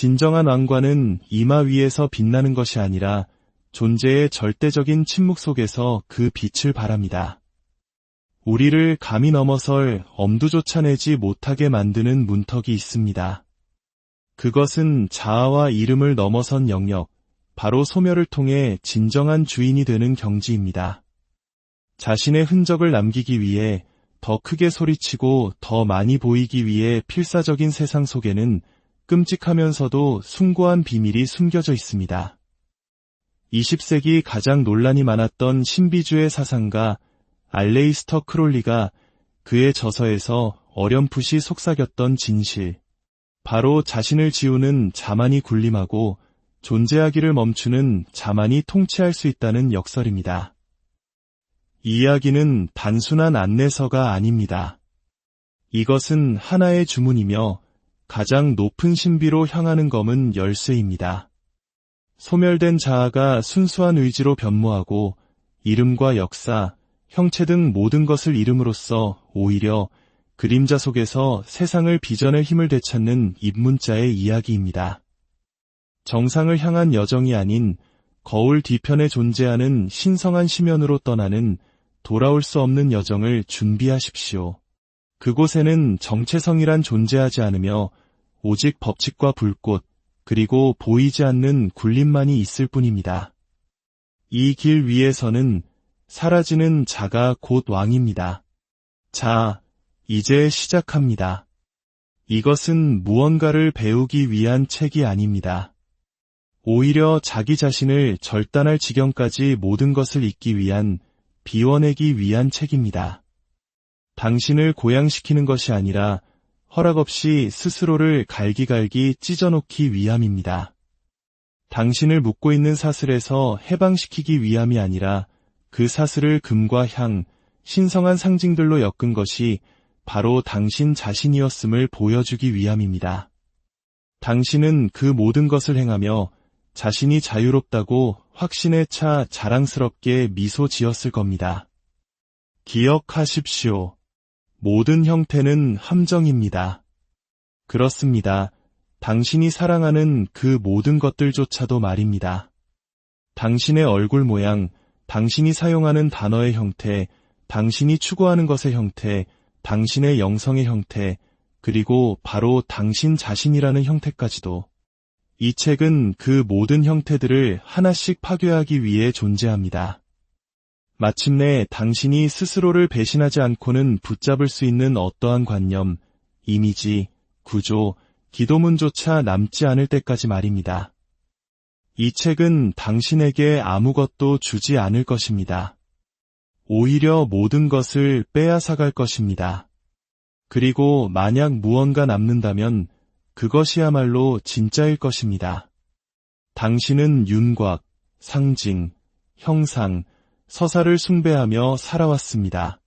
진정한 왕관은 이마 위에서 빛나는 것이 아니라 존재의 절대적인 침묵 속에서 그 빛을 발합니다. 우리를 감히 넘어설 엄두조차 내지 못하게 만드는 문턱이 있습니다. 그것은 자아와 이름을 넘어선 영역, 바로 소멸을 통해 진정한 주인이 되는 경지입니다. 자신의 흔적을 남기기 위해 더 크게 소리치고 더 많이 보이기 위해 필사적인 세상 속에는 끔찍하면서도 숭고한 비밀이 숨겨져 있습니다. 20세기 가장 논란이 많았던 신비주의 사상가 알레이스터 크롤리가 그의 저서에서 어렴풋이 속삭였던 진실, 바로 자신을 지우는 자만이 군림하고 존재하기를 멈추는 자만이 통치할 수 있다는 역설입니다. 이 이야기는 단순한 안내서가 아닙니다. 이것은 하나의 주문이며 가장 높은 신비로 향하는 검은 열쇠입니다. 소멸된 자아가 순수한 의지로 변모하고 이름과 역사, 형체 등 모든 것을 잃음으로써 오히려 그림자 속에서 세상을 빚어낼 힘을 되찾는 입문자의 이야기입니다. 정상을 향한 여정이 아닌 거울 뒤편에 존재하는 신성한 심연으로 떠나는 돌아올 수 없는 여정을 준비하십시오. 그곳에는 정체성이란 존재하지 않으며 오직 법칙과 불꽃, 그리고 보이지 않는 굴림만이 있을 뿐입니다. 이 길 위에서는 사라지는 자가 곧 왕입니다. 자, 이제 시작합니다. 이것은 무언가를 배우기 위한 책이 아닙니다. 오히려 자기 자신을 절단할 지경까지 모든 것을 잊기 위한, 비워내기 위한 책입니다. 당신을 고양시키는 것이 아니라 허락 없이 스스로를 갈기갈기 찢어놓기 위함입니다. 당신을 묶고 있는 사슬에서 해방시키기 위함이 아니라 그 사슬을 금과 향, 신성한 상징들로 엮은 것이 바로 당신 자신이었음을 보여주기 위함입니다. 당신은 그 모든 것을 행하며 자신이 자유롭다고 확신에 차 자랑스럽게 미소 지었을 겁니다. 기억하십시오. 모든 형태는 함정입니다. 그렇습니다. 당신이 사랑하는 그 모든 것들조차도 말입니다. 당신의 얼굴 모양, 당신이 사용하는 단어의 형태, 당신이 추구하는 것의 형태, 당신의 영성의 형태, 그리고 바로 당신 자신이라는 형태까지도. 이 책은 그 모든 형태들을 하나씩 파괴하기 위해 존재합니다. 마침내 당신이 스스로를 배신하지 않고는 붙잡을 수 있는 어떠한 관념, 이미지, 구조, 기도문조차 남지 않을 때까지 말입니다. 이 책은 당신에게 아무것도 주지 않을 것입니다. 오히려 모든 것을 빼앗아갈 것입니다. 그리고 만약 무언가 남는다면 그것이야말로 진짜일 것입니다. 당신은 윤곽, 상징, 형상, 서사를 숭배하며 살아왔습니다.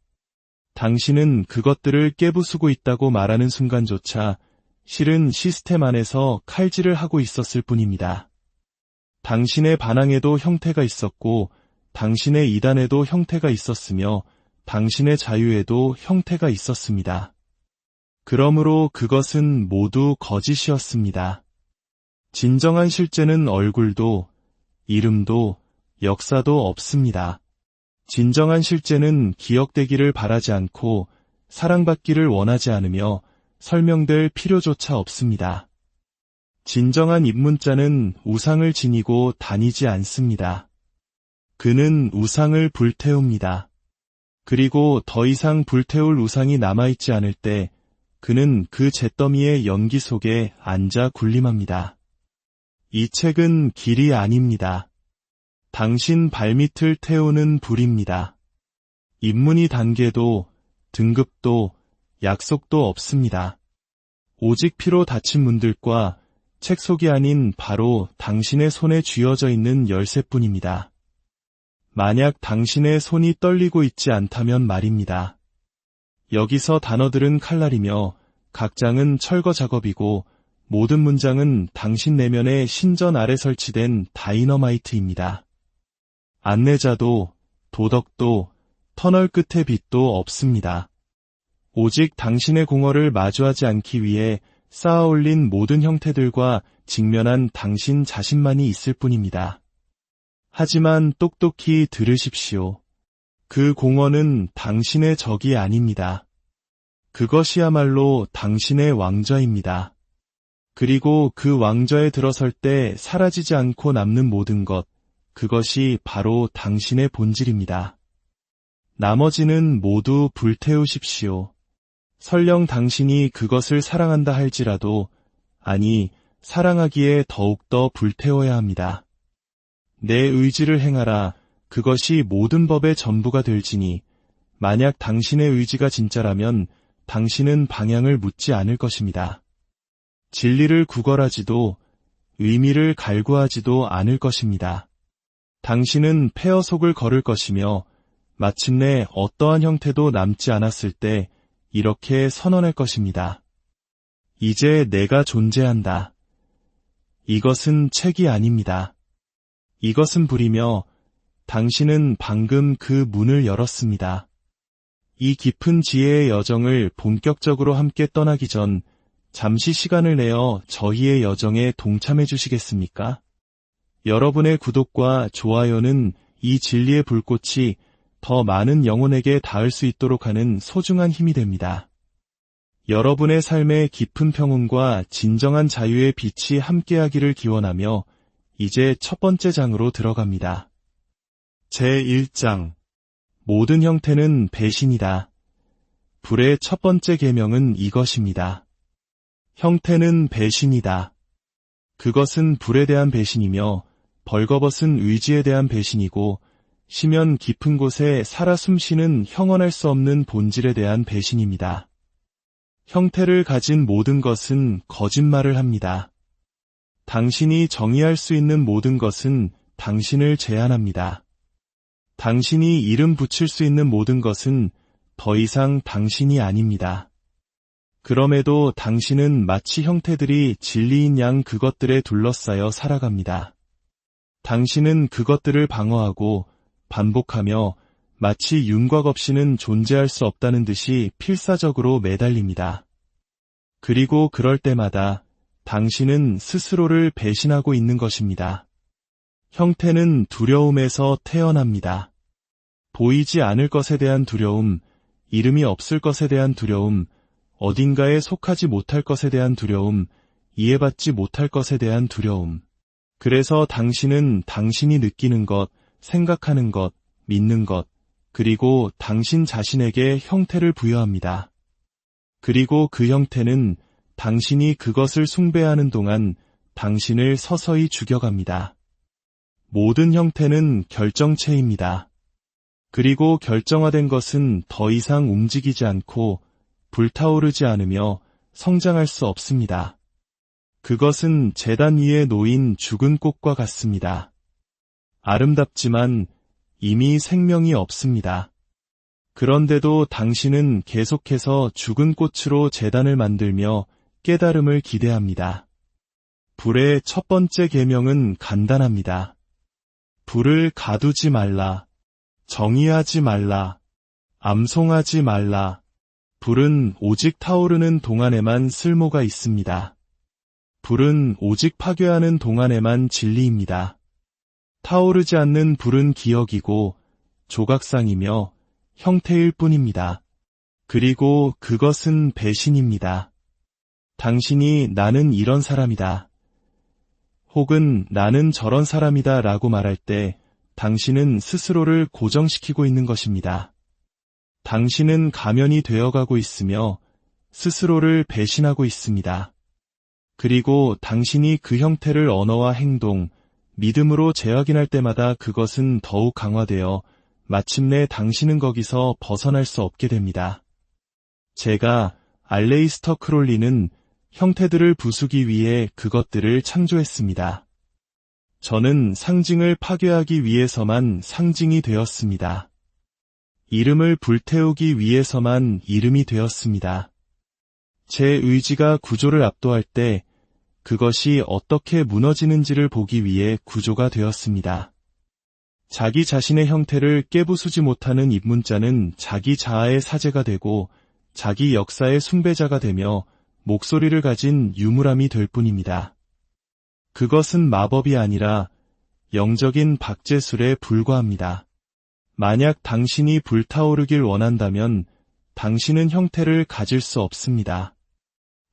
당신은 그것들을 깨부수고 있다고 말하는 순간조차 실은 시스템 안에서 칼질을 하고 있었을 뿐입니다. 당신의 반항에도 형태가 있었고 당신의 이단에도 형태가 있었으며 당신의 자유에도 형태가 있었습니다. 그러므로 그것은 모두 거짓이었습니다. 진정한 실제는 얼굴도, 이름도, 역사도 없습니다. 진정한 실제는 기억되기를 바라지 않고 사랑받기를 원하지 않으며 설명될 필요조차 없습니다. 진정한 입문자는 우상을 지니고 다니지 않습니다. 그는 우상을 불태웁니다. 그리고 더 이상 불태울 우상이 남아있지 않을 때 그는 그 잿더미의 연기 속에 앉아 군림합니다. 이 책은 길이 아닙니다. 당신 발밑을 태우는 불입니다. 입문이 단계도 등급도 약속도 없습니다. 오직 피로 닫힌 문들과 책 속이 아닌 바로 당신의 손에 쥐어져 있는 열쇠뿐입니다. 만약 당신의 손이 떨리고 있지 않다면 말입니다. 여기서 단어들은 칼날이며 각 장은 철거 작업이고 모든 문장은 당신 내면의 신전 아래 설치된 다이너마이트입니다. 안내자도 도덕도 터널 끝의 빛도 없습니다. 오직 당신의 공허를 마주하지 않기 위해 쌓아올린 모든 형태들과 직면한 당신 자신만이 있을 뿐입니다. 하지만 똑똑히 들으십시오. 그 공허는 당신의 적이 아닙니다. 그것이야말로 당신의 왕좌입니다. 그리고 그 왕좌에 들어설 때 사라지지 않고 남는 모든 것, 그것이 바로 당신의 본질입니다. 나머지는 모두 불태우십시오. 설령 당신이 그것을 사랑한다 할지라도, 아니, 사랑하기에 더욱더 불태워야 합니다. 내 의지를 행하라. 그것이 모든 법의 전부가 될지니, 만약 당신의 의지가 진짜라면 당신은 방향을 묻지 않을 것입니다. 진리를 구걸하지도 의미를 갈구하지도 않을 것입니다. 당신은 폐허 속을 걸을 것이며 마침내 어떠한 형태도 남지 않았을 때 이렇게 선언할 것입니다. 이제 내가 존재한다. 이것은 책이 아닙니다. 이것은 불이며 당신은 방금 그 문을 열었습니다. 이 깊은 지혜의 여정을 본격적으로 함께 떠나기 전 잠시 시간을 내어 저희의 여정에 동참해 주시겠습니까? 여러분의 구독과 좋아요는 이 진리의 불꽃이 더 많은 영혼에게 닿을 수 있도록 하는 소중한 힘이 됩니다. 여러분의 삶의 깊은 평온과 진정한 자유의 빛이 함께하기를 기원하며 이제 첫 번째 장으로 들어갑니다. 제1장. 모든 형태는 배신이다. 불의 첫 번째 계명은 이것입니다. 형태는 배신이다. 그것은 불에 대한 배신이며 벌거벗은 의지에 대한 배신이고 심연 깊은 곳에 살아 숨쉬는 형언할 수 없는 본질에 대한 배신입니다. 형태를 가진 모든 것은 거짓말을 합니다. 당신이 정의할 수 있는 모든 것은 당신을 제한합니다. 당신이 이름 붙일 수 있는 모든 것은 더 이상 당신이 아닙니다. 그럼에도 당신은 마치 형태들이 진리인 양 그것들에 둘러싸여 살아갑니다. 당신은 그것들을 방어하고 반복하며 마치 윤곽 없이는 존재할 수 없다는 듯이 필사적으로 매달립니다. 그리고 그럴 때마다 당신은 스스로를 배신하고 있는 것입니다. 형태는 두려움에서 태어납니다. 보이지 않을 것에 대한 두려움, 이름이 없을 것에 대한 두려움, 어딘가에 속하지 못할 것에 대한 두려움, 이해받지 못할 것에 대한 두려움. 그래서 당신은 당신이 느끼는 것, 생각하는 것, 믿는 것, 그리고 당신 자신에게 형태를 부여합니다. 그리고 그 형태는 당신이 그것을 숭배하는 동안 당신을 서서히 죽여갑니다. 모든 형태는 결정체입니다. 그리고 결정화된 것은 더 이상 움직이지 않고 불타오르지 않으며 성장할 수 없습니다. 그것은 제단 위에 놓인 죽은 꽃과 같습니다. 아름답지만 이미 생명이 없습니다. 그런데도 당신은 계속해서 죽은 꽃으로 제단을 만들며 깨달음을 기대합니다. 불의 첫 번째 계명은 간단합니다. 불을 가두지 말라. 정의하지 말라. 암송하지 말라. 불은 오직 타오르는 동안에만 쓸모가 있습니다. 불은 오직 파괴하는 동안에만 진리입니다. 타오르지 않는 불은 기억이고 조각상이며 형태일 뿐입니다. 그리고 그것은 배신입니다. 당신이 나는 이런 사람이다. 혹은 나는 저런 사람이다 라고 말할 때 당신은 스스로를 고정시키고 있는 것입니다. 당신은 가면이 되어가고 있으며 스스로를 배신하고 있습니다. 그리고 당신이 그 형태를 언어와 행동, 믿음으로 재확인할 때마다 그것은 더욱 강화되어 마침내 당신은 거기서 벗어날 수 없게 됩니다. 제가 알레이스터 크롤리는 형태들을 부수기 위해 그것들을 창조했습니다. 저는 상징을 파괴하기 위해서만 상징이 되었습니다. 이름을 불태우기 위해서만 이름이 되었습니다. 제 의지가 구조를 압도할 때 그것이 어떻게 무너지는지를 보기 위해 구조가 되었습니다. 자기 자신의 형태를 깨부수지 못하는 입문자는 자기 자아의 사제가 되고 자기 역사의 숭배자가 되며 목소리를 가진 유물함이 될 뿐입니다. 그것은 마법이 아니라 영적인 박제술에 불과합니다. 만약 당신이 불타오르길 원한다면 당신은 형태를 가질 수 없습니다.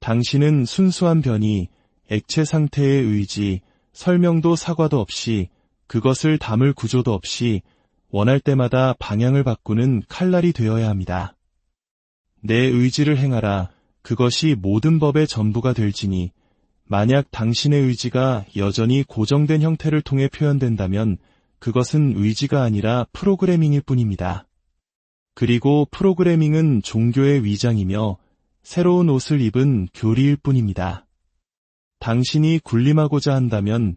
당신은 순수한 변이, 액체 상태의 의지, 설명도 사과도 없이, 그것을 담을 구조도 없이 원할 때마다 방향을 바꾸는 칼날이 되어야 합니다. 내 의지를 행하라. 그것이 모든 법의 전부가 될지니, 만약 당신의 의지가 여전히 고정된 형태를 통해 표현된다면 그것은 의지가 아니라 프로그래밍일 뿐입니다. 그리고 프로그래밍은 종교의 위장이며 새로운 옷을 입은 교리일 뿐입니다. 당신이 군림하고자 한다면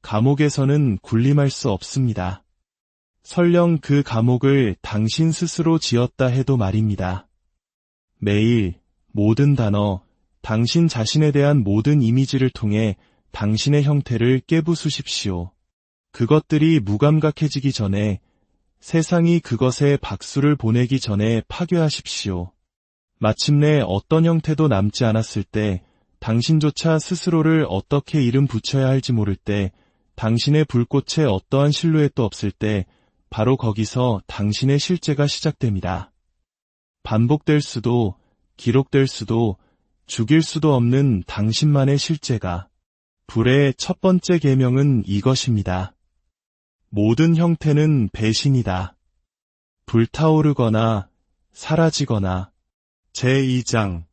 감옥에서는 군림할 수 없습니다. 설령 그 감옥을 당신 스스로 지었다 해도 말입니다. 매일 모든 단어, 당신 자신에 대한 모든 이미지를 통해 당신의 형태를 깨부수십시오. 그것들이 무감각해지기 전에, 세상이 그것에 박수를 보내기 전에 파괴하십시오. 마침내 어떤 형태도 남지 않았을 때, 당신조차 스스로를 어떻게 이름 붙여야 할지 모를 때, 당신의 불꽃에 어떠한 실루엣도 없을 때, 바로 거기서 당신의 실제가 시작됩니다. 반복될 수도, 기록될 수도, 죽일 수도 없는 당신만의 실제가. 불의 첫 번째 계명은 이것입니다. 모든 형태는 배신이다. 불타오르거나 사라지거나. 제2장.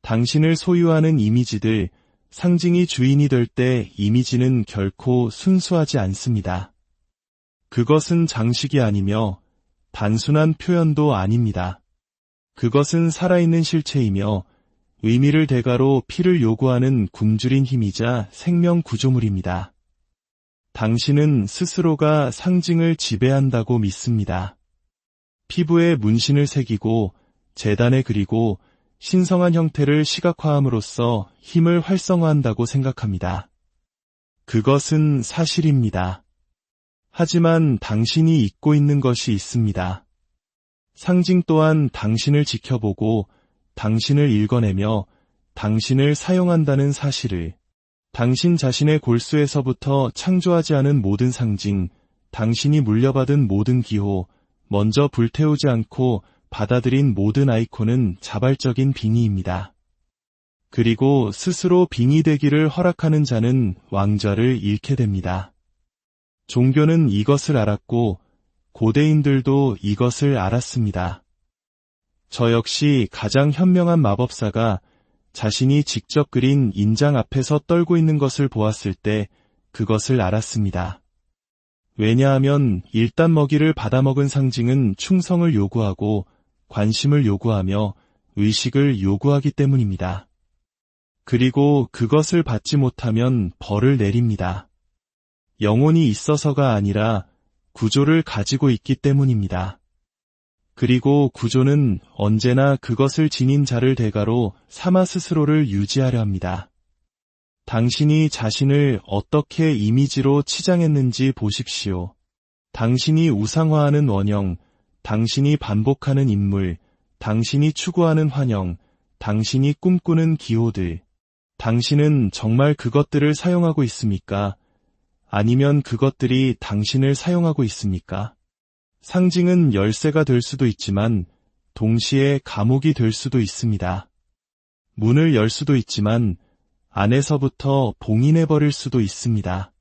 당신을 소유하는 이미지들, 상징이 주인이 될 때 이미지는 결코 순수하지 않습니다. 그것은 장식이 아니며 단순한 표현도 아닙니다. 그것은 살아있는 실체이며 의미를 대가로 피를 요구하는 굶주린 힘이자 생명 구조물입니다. 당신은 스스로가 상징을 지배한다고 믿습니다. 피부에 문신을 새기고 재단에 그리고 신성한 형태를 시각화함으로써 힘을 활성화한다고 생각합니다. 그것은 사실입니다. 하지만 당신이 잊고 있는 것이 있습니다. 상징 또한 당신을 지켜보고 당신을 읽어내며 당신을 사용한다는 사실을. 당신 자신의 골수에서부터 창조하지 않은 모든 상징, 당신이 물려받은 모든 기호, 먼저 불태우지 않고 받아들인 모든 아이콘은 자발적인 빙의입니다. 그리고 스스로 빙의 되기를 허락하는 자는 왕좌를 잃게 됩니다. 종교는 이것을 알았고 고대인들도 이것을 알았습니다. 저 역시 가장 현명한 마법사가 자신이 직접 그린 인장 앞에서 떨고 있는 것을 보았을 때 그것을 알았습니다. 왜냐하면 일단 먹이를 받아먹은 상징은 충성을 요구하고 관심을 요구하며 의식을 요구하기 때문입니다. 그리고 그것을 받지 못하면 벌을 내립니다. 영혼이 있어서가 아니라 구조를 가지고 있기 때문입니다. 그리고 구조는 언제나 그것을 지닌 자를 대가로 삼아 스스로를 유지하려 합니다. 당신이 자신을 어떻게 이미지로 치장했는지 보십시오. 당신이 우상화하는 원형, 당신이 반복하는 인물, 당신이 추구하는 환영, 당신이 꿈꾸는 기호들. 당신은 정말 그것들을 사용하고 있습니까? 아니면 그것들이 당신을 사용하고 있습니까? 상징은 열쇠가 될 수도 있지만 동시에 감옥이 될 수도 있습니다. 문을 열 수도 있지만 안에서부터 봉인해버릴 수도 있습니다.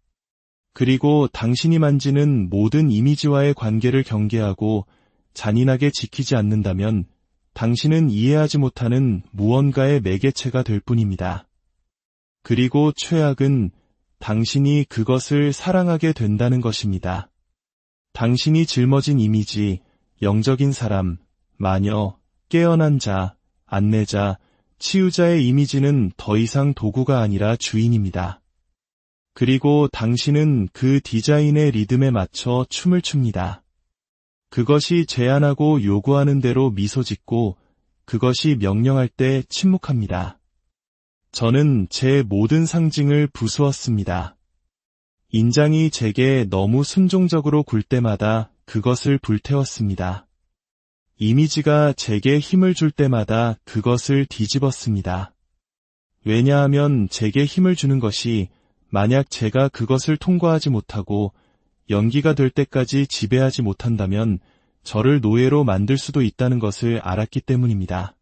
그리고 당신이 만지는 모든 이미지와의 관계를 경계하고 잔인하게 지키지 않는다면 당신은 이해하지 못하는 무언가의 매개체가 될 뿐입니다. 그리고 최악은 당신이 그것을 사랑하게 된다는 것입니다. 당신이 짊어진 이미지, 영적인 사람, 마녀, 깨어난 자, 안내자, 치유자의 이미지는 더 이상 도구가 아니라 주인입니다. 그리고 당신은 그 디자인의 리듬에 맞춰 춤을 춥니다. 그것이 제안하고 요구하는 대로 미소 짓고 그것이 명령할 때 침묵합니다. 저는 제 모든 상징을 부수었습니다. 인장이 제게 너무 순종적으로 굴 때마다 그것을 불태웠습니다. 이미지가 제게 힘을 줄 때마다 그것을 뒤집었습니다. 왜냐하면 제게 힘을 주는 것이 만약 제가 그것을 통과하지 못하고 연기가 될 때까지 지배하지 못한다면 저를 노예로 만들 수도 있다는 것을 알았기 때문입니다.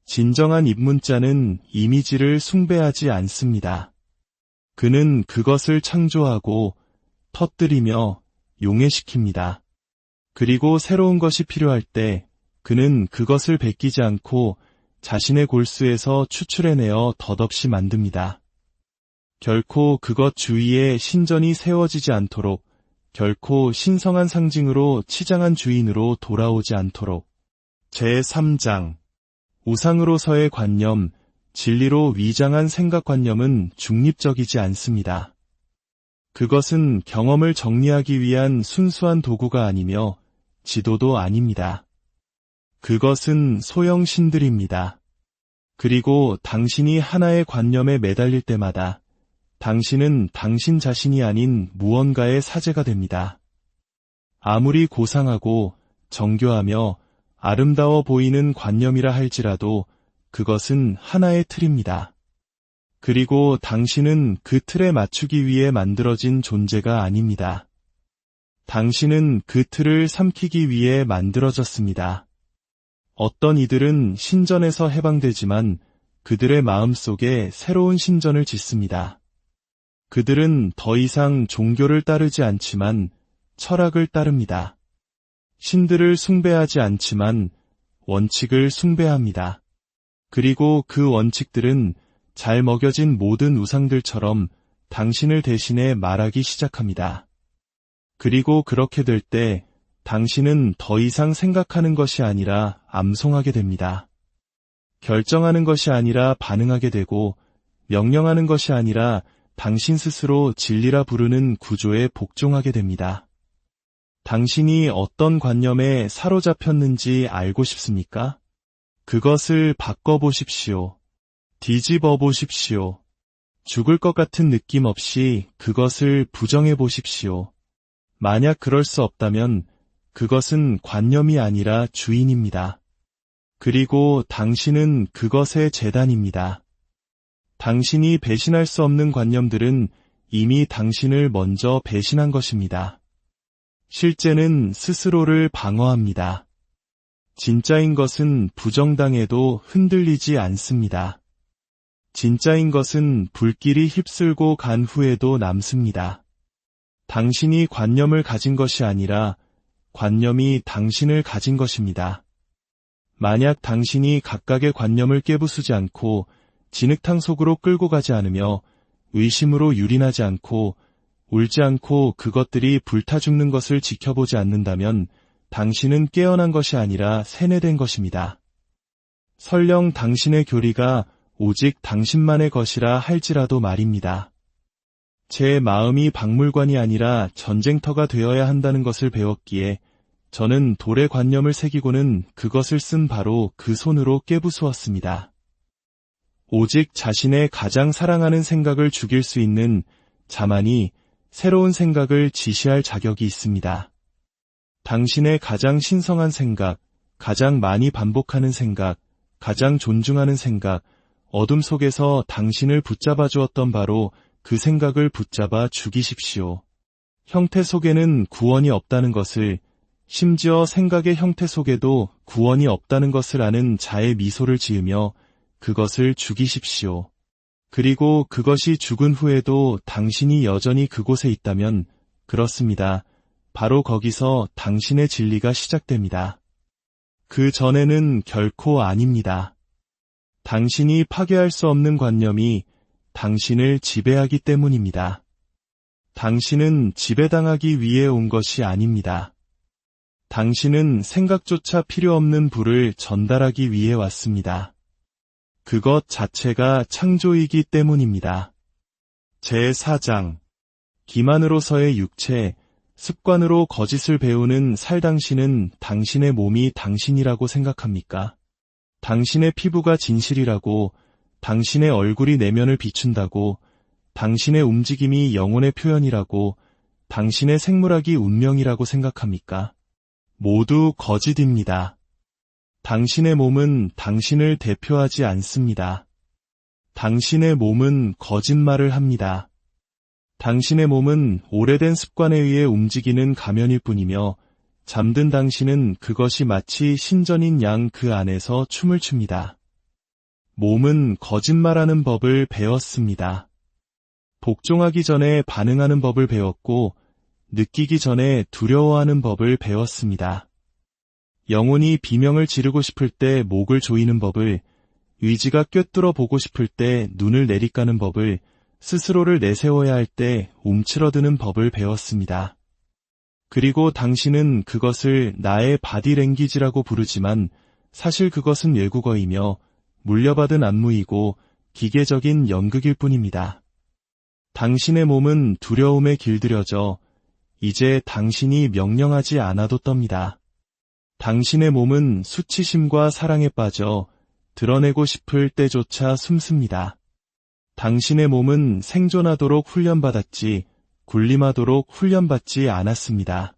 진정한 입문자는 이미지를 숭배하지 않습니다. 그는 그것을 창조하고 터뜨리며 용해시킵니다. 그리고 새로운 것이 필요할 때 그는 그것을 베끼지 않고 자신의 골수에서 추출해내어 덧없이 만듭니다. 결코 그것 주위에 신전이 세워지지 않도록, 결코 신성한 상징으로 치장한 주인으로 돌아오지 않도록. 제3장 우상으로서의 관념, 진리로 위장한 생각관념은 중립적이지 않습니다. 그것은 경험을 정리하기 위한 순수한 도구가 아니며 지도도 아닙니다. 그것은 소형신들입니다. 그리고 당신이 하나의 관념에 매달릴 때마다 당신은 당신 자신이 아닌 무언가의 사제가 됩니다. 아무리 고상하고 정교하며 아름다워 보이는 관념이라 할지라도 그것은 하나의 틀입니다. 그리고 당신은 그 틀에 맞추기 위해 만들어진 존재가 아닙니다. 당신은 그 틀을 삼키기 위해 만들어졌습니다. 어떤 이들은 신전에서 해방되지만 그들의 마음속에 새로운 신전을 짓습니다. 그들은 더 이상 종교를 따르지 않지만 철학을 따릅니다. 신들을 숭배하지 않지만 원칙을 숭배합니다. 그리고 그 원칙들은 잘 먹여진 모든 우상들처럼 당신을 대신해 말하기 시작합니다. 그리고 그렇게 될 때 당신은 더 이상 생각하는 것이 아니라 암송하게 됩니다. 결정하는 것이 아니라 반응하게 되고 명령하는 것이 아니라 당신 스스로 진리라 부르는 구조에 복종하게 됩니다. 당신이 어떤 관념에 사로잡혔는지 알고 싶습니까? 그것을 바꿔보십시오. 뒤집어 보십시오. 죽을 것 같은 느낌 없이 그것을 부정해 보십시오. 만약 그럴 수 없다면 그것은 관념이 아니라 주인입니다. 그리고 당신은 그것의 재단입니다. 당신이 배신할 수 없는 관념들은 이미 당신을 먼저 배신한 것입니다. 실제는 스스로를 방어합니다. 진짜인 것은 부정당해도 흔들리지 않습니다. 진짜인 것은 불길이 휩쓸고 간 후에도 남습니다. 당신이 관념을 가진 것이 아니라 관념이 당신을 가진 것입니다. 만약 당신이 각각의 관념을 깨부수지 않고 진흙탕 속으로 끌고 가지 않으며 의심으로 유린하지 않고 울지 않고 그것들이 불타 죽는 것을 지켜보지 않는다면 당신은 깨어난 것이 아니라 세뇌된 것입니다. 설령 당신의 교리가 오직 당신만의 것이라 할지라도 말입니다. 제 마음이 박물관이 아니라 전쟁터가 되어야 한다는 것을 배웠기에 저는 돌의 관념을 새기고는 그것을 쓴 바로 그 손으로 깨부수었습니다. 오직 자신의 가장 사랑하는 생각을 죽일 수 있는 자만이 새로운 생각을 지시할 자격이 있습니다. 당신의 가장 신성한 생각, 가장 많이 반복하는 생각, 가장 존중하는 생각, 어둠 속에서 당신을 붙잡아 주었던 바로 그 생각을 붙잡아 죽이십시오. 형태 속에는 구원이 없다는 것을, 심지어 생각의 형태 속에도 구원이 없다는 것을 아는 자의 미소를 지으며 그것을 죽이십시오. 그리고 그것이 죽은 후에도 당신이 여전히 그곳에 있다면 그렇습니다. 바로 거기서 당신의 진리가 시작됩니다. 그 전에는 결코 아닙니다. 당신이 파괴할 수 없는 관념이 당신을 지배하기 때문입니다. 당신은 지배당하기 위해 온 것이 아닙니다. 당신은 생각조차 필요 없는 불을 전달하기 위해 왔습니다. 그것 자체가 창조이기 때문입니다. 제4장 기만으로서의 육체, 습관으로 거짓을 배우는 살 당신은 당신의 몸이 당신이라고 생각합니까? 당신의 피부가 진실이라고, 당신의 얼굴이 내면을 비춘다고, 당신의 움직임이 영혼의 표현이라고, 당신의 생물학이 운명이라고 생각합니까? 모두 거짓입니다. 당신의 몸은 당신을 대표하지 않습니다. 당신의 몸은 거짓말을 합니다. 당신의 몸은 오래된 습관에 의해 움직이는 가면일 뿐이며 잠든 당신은 그것이 마치 신전인 양 그 안에서 춤을 춥니다. 몸은 거짓말하는 법을 배웠습니다. 복종하기 전에 반응하는 법을 배웠고 느끼기 전에 두려워하는 법을 배웠습니다. 영혼이 비명을 지르고 싶을 때 목을 조이는 법을, 의지가 꿰뚫어 보고 싶을 때 눈을 내리까는 법을, 스스로를 내세워야 할 때 움츠러드는 법을 배웠습니다. 그리고 당신은 그것을 나의 바디랭귀지라고 부르지만 사실 그것은 외국어이며 물려받은 안무이고 기계적인 연극일 뿐입니다. 당신의 몸은 두려움에 길들여져 이제 당신이 명령하지 않아도 떱니다. 당신의 몸은 수치심과 사랑에 빠져 드러내고 싶을 때조차 숨습니다. 당신의 몸은 생존하도록 훈련받았지 군림하도록 훈련받지 않았습니다.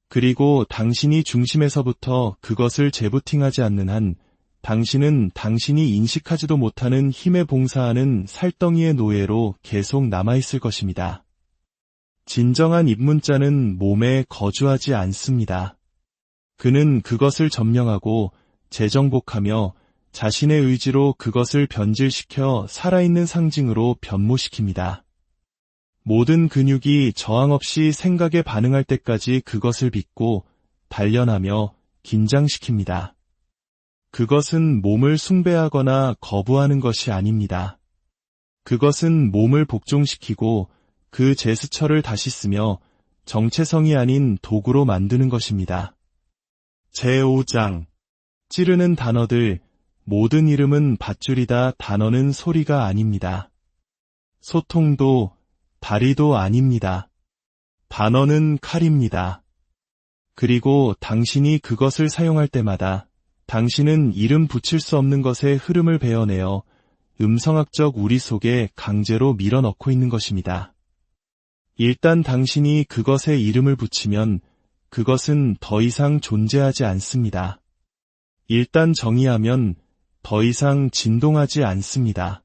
그리고 당신이 중심에서부터 그것을 재부팅하지 않는 한 당신은 당신이 인식하지도 못하는 힘에 봉사하는 살덩이의 노예로 계속 남아있을 것입니다. 진정한 입문자는 몸에 거주하지 않습니다. 그는 그것을 점령하고 재정복하며 자신의 의지로 그것을 변질시켜 살아있는 상징으로 변모시킵니다. 모든 근육이 저항 없이 생각에 반응할 때까지 그것을 빚고 단련하며 긴장시킵니다. 그것은 몸을 숭배하거나 거부하는 것이 아닙니다. 그것은 몸을 복종시키고 그 제스처를 다시 쓰며 정체성이 아닌 도구로 만드는 것입니다. 제5장 찌르는 단어들, 모든 이름은 밧줄이다. 단어는 소리가 아닙니다. 소통도 다리도 아닙니다. 단어는 칼입니다. 그리고 당신이 그것을 사용할 때마다 당신은 이름 붙일 수 없는 것의 흐름을 베어내어 음성학적 우리 속에 강제로 밀어넣고 있는 것입니다. 일단 당신이 그것에 이름을 붙이면 그것은 더 이상 존재하지 않습니다. 일단 정의하면 더 이상 진동하지 않습니다.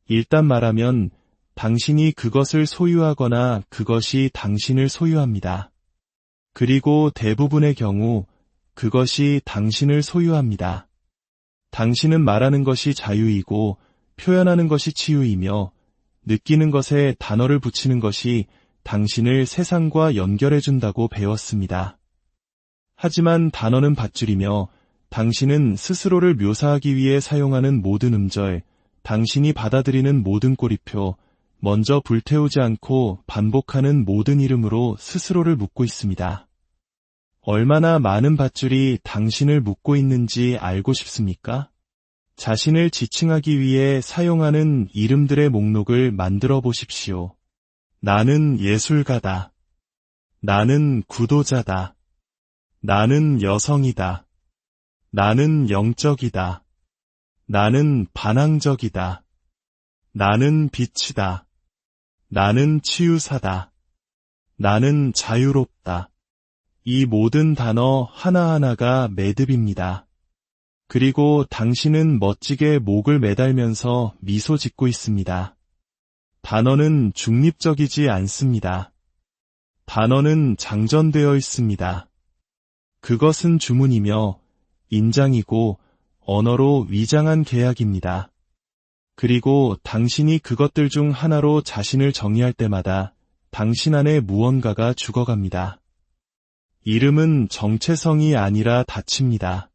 일단 말하면 당신이 그것을 소유하거나 그것이 당신을 소유합니다. 그리고 대부분의 경우 그것이 당신을 소유합니다. 당신은 말하는 것이 자유이고 표현하는 것이 치유이며 느끼는 것에 단어를 붙이는 것이 당신을 세상과 연결해준다고 배웠습니다. 하지만 단어는 밧줄이며 당신은 스스로를 묘사하기 위해 사용하는 모든 음절, 당신이 받아들이는 모든 꼬리표, 먼저 불태우지 않고 반복하는 모든 이름으로 스스로를 묶고 있습니다. 얼마나 많은 밧줄이 당신을 묶고 있는지 알고 싶습니까? 자신을 지칭하기 위해 사용하는 이름들의 목록을 만들어 보십시오. 나는 예술가다. 나는 구도자다. 나는 여성이다. 나는 영적이다. 나는 반항적이다. 나는 빛이다. 나는 치유사다. 나는 자유롭다. 이 모든 단어 하나하나가 매듭입니다. 그리고 당신은 멋지게 목을 매달면서 미소 짓고 있습니다. 단어는 중립적이지 않습니다. 단어는 장전되어 있습니다. 그것은 주문이며 인장이고 언어로 위장한 계약입니다. 그리고 당신이 그것들 중 하나로 자신을 정의할 때마다 당신 안에 무언가가 죽어갑니다. 이름은 정체성이 아니라 닫힙니다.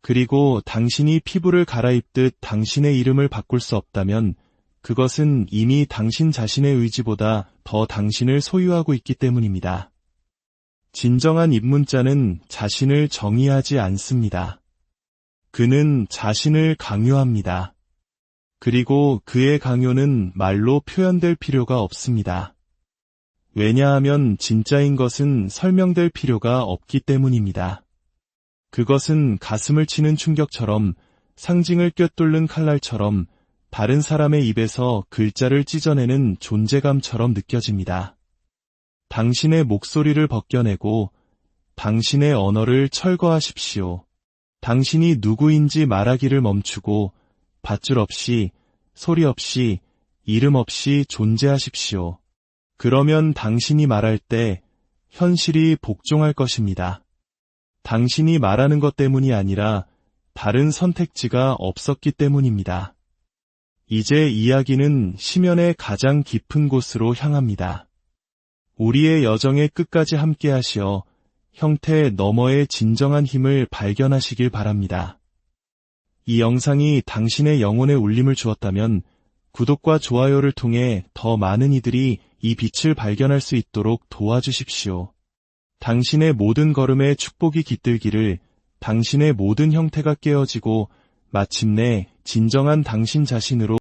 그리고 당신이 피부를 갈아입듯 당신의 이름을 바꿀 수 없다면 그것은 이미 당신 자신의 의지보다 더 당신을 소유하고 있기 때문입니다. 진정한 입문자는 자신을 정의하지 않습니다. 그는 자신을 강요합니다. 그리고 그의 강요는 말로 표현될 필요가 없습니다. 왜냐하면 진짜인 것은 설명될 필요가 없기 때문입니다. 그것은 가슴을 치는 충격처럼 상징을 꿰뚫는 칼날처럼 다른 사람의 입에서 글자를 찢어내는 존재감처럼 느껴집니다. 당신의 목소리를 벗겨내고 당신의 언어를 철거하십시오. 당신이 누구인지 말하기를 멈추고 밧줄 없이, 소리 없이, 이름 없이 존재하십시오. 그러면 당신이 말할 때 현실이 복종할 것입니다. 당신이 말하는 것 때문이 아니라 다른 선택지가 없었기 때문입니다. 이제 이야기는 심연의 가장 깊은 곳으로 향합니다. 우리의 여정의 끝까지 함께하시어 형태 너머의 진정한 힘을 발견하시길 바랍니다. 이 영상이 당신의 영혼에 울림을 주었다면 구독과 좋아요를 통해 더 많은 이들이 이 빛을 발견할 수 있도록 도와주십시오. 당신의 모든 걸음에 축복이 깃들기를, 당신의 모든 형태가 깨어지고 마침내 진정한 당신 자신으로